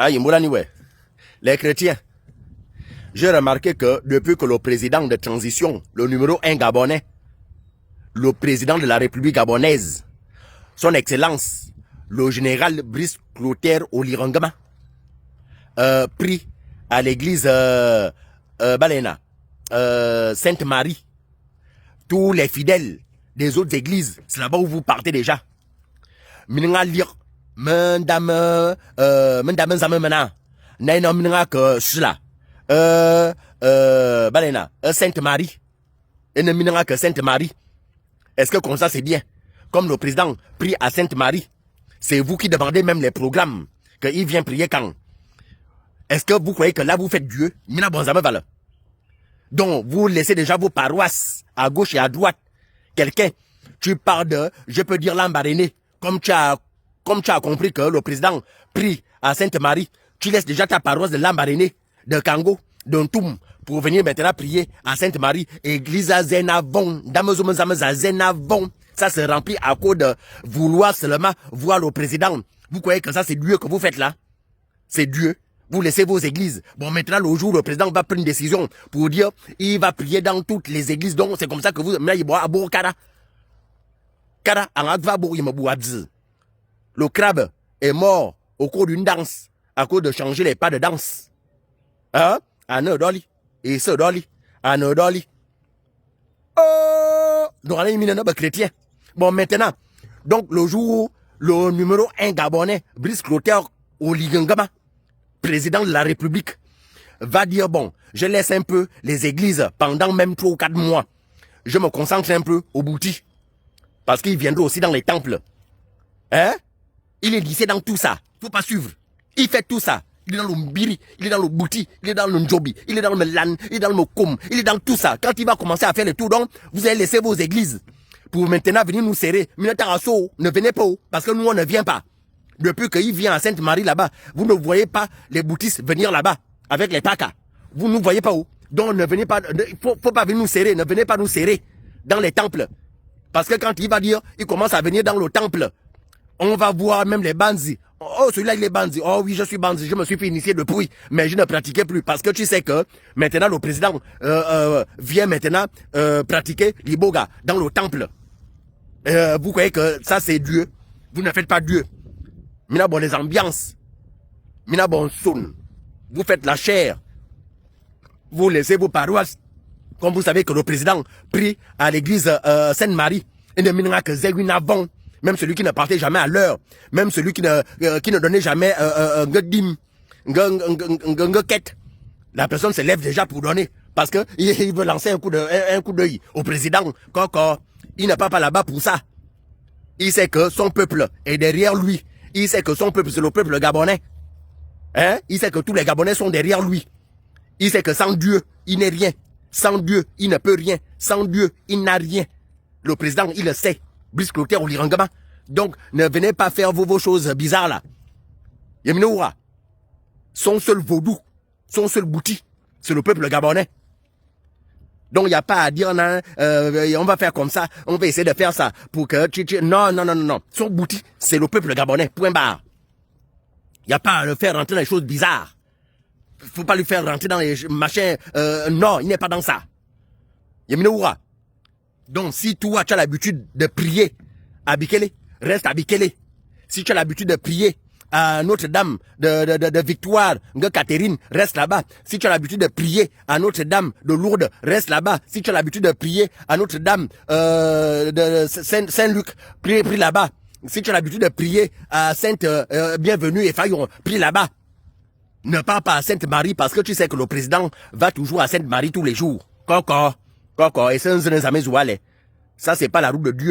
Ah, les chrétiens. J'ai remarqué que depuis que le président de transition, le numéro 1 gabonais, le président de la République gabonaise, son excellence, le général Brice Clotaire Olirangama, pris à l'église Balena, Sainte-Marie, tous les fidèles des autres églises, c'est là-bas où vous partez déjà. Minga lire, mendame zamemena, naina minga que cela, Balena, Sainte-Marie, et ne minga que Sainte-Marie. Est-ce que comme ça c'est bien? Comme le président prie à Sainte-Marie, c'est vous qui demandez même les programmes qu'il vient prier quand? Est-ce que vous croyez que là vous faites Dieu? Mina bonzame valeur. Donc vous laissez déjà vos paroisses à gauche et à droite. Quelqu'un, tu parles de, je peux dire l'embaréné, comme tu as compris que le président prie à Sainte-Marie, tu laisses déjà ta paroisse de l'embaréné, de Kango, de Ntoum, pour venir maintenant prier à Sainte-Marie, église à Zenavon, à Zenavon. Ça se remplit à cause de vouloir seulement voir le président. Vous croyez que ça c'est Dieu que vous faites là? C'est Dieu. Vous laissez vos églises. Bon, maintenant, le jour où le président va prendre une décision pour dire, il va prier dans toutes les églises. Donc, c'est comme ça que vous, le crabe est mort au cours d'une danse, à cause de changer les pas de danse. Hein? Anodoli. Et ce doli. Anodoli. Oh! Donc, on est chrétien. Bon, maintenant, donc, le jour où le numéro 1 gabonais, Brice Clotaire Oligangama, président de la République, va dire, bon, je laisse un peu les églises pendant même 3 ou 4 mois. Je me concentre un peu au bouti. Parce qu'il viendra aussi dans les temples. Hein? Il est lycée dans tout ça. Faut pas suivre. Il fait tout ça. Il est dans le mbiri, il est dans le bouti, il est dans le njobi, il est dans le lan, il est dans le koum, il est dans tout ça. Quand il va commencer à faire le tour, donc, vous allez laisser vos églises pour maintenant venir nous serrer. Minatarasso, ne venez pas, parce que nous, on ne vient pas. Depuis qu'il vient à Sainte-Marie là-bas, vous ne voyez pas les boutistes venir là-bas avec les pakas. Vous ne voyez pas où. Donc ne venez pas, faut pas venir nous serrer, ne venez pas nous serrer dans les temples. Parce que quand il va dire, il commence à venir dans le temple, on va voir même les bandits. Oh, celui-là il est bandit. Oh oui, je suis bandit, je me suis fait initier depuis, mais je ne pratiquais plus. Parce que tu sais que maintenant le président vient maintenant pratiquer l'iboga dans le temple. Vous croyez que ça c'est Dieu? Vous ne faites pas Dieu. Mina bon les ambiances. Mina bon son. Vous faites la chair. Vous laissez vos paroisses. Comme vous savez que le président prie à l'église Sainte-Marie. Et ne minera que Zéguinavon. Même celui qui ne partait jamais à l'heure. Même celui qui ne donnait jamais dim. La personne se lève déjà pour donner. Parce que il veut lancer un coup d'œil au président. Il n'est pas là-bas pour ça. Il sait que son peuple est derrière lui. Il sait que son peuple, c'est le peuple gabonais. Hein? Il sait que tous les Gabonais sont derrière lui. Il sait que sans Dieu, il n'est rien. Sans Dieu, il ne peut rien. Sans Dieu, il n'a rien. Le président, il le sait. Brice Clotaire Olirangama. Donc, ne venez pas faire vos choses bizarres là. Yeminoura. Son seul vaudou, son seul bouti, c'est le peuple gabonais. Donc, il n'y a pas à dire, non, on va faire comme ça, on va essayer de faire ça pour que non. Son bouti, c'est le peuple gabonais, point barre. Il n'y a pas à le faire rentrer dans les choses bizarres. Faut pas lui faire rentrer dans les machins, non, il n'est pas dans ça. Yeminoura. Donc, si toi, tu as l'habitude de prier à Bikele, reste à Bikele. Si tu as l'habitude de prier à Notre-Dame de Victoire, Catherine, reste là-bas. Si tu as l'habitude de prier à Notre-Dame de Lourdes, reste là-bas. Si tu as l'habitude de prier à Notre-Dame de Saint-Luc, prie là-bas. Si tu as l'habitude de prier à Sainte Bienvenue et Fayon, prie là-bas. Ne pars pas à Sainte-Marie parce que tu sais que le président va toujours à Sainte-Marie tous les jours. Coco. Et ça c'est pas la route de Dieu.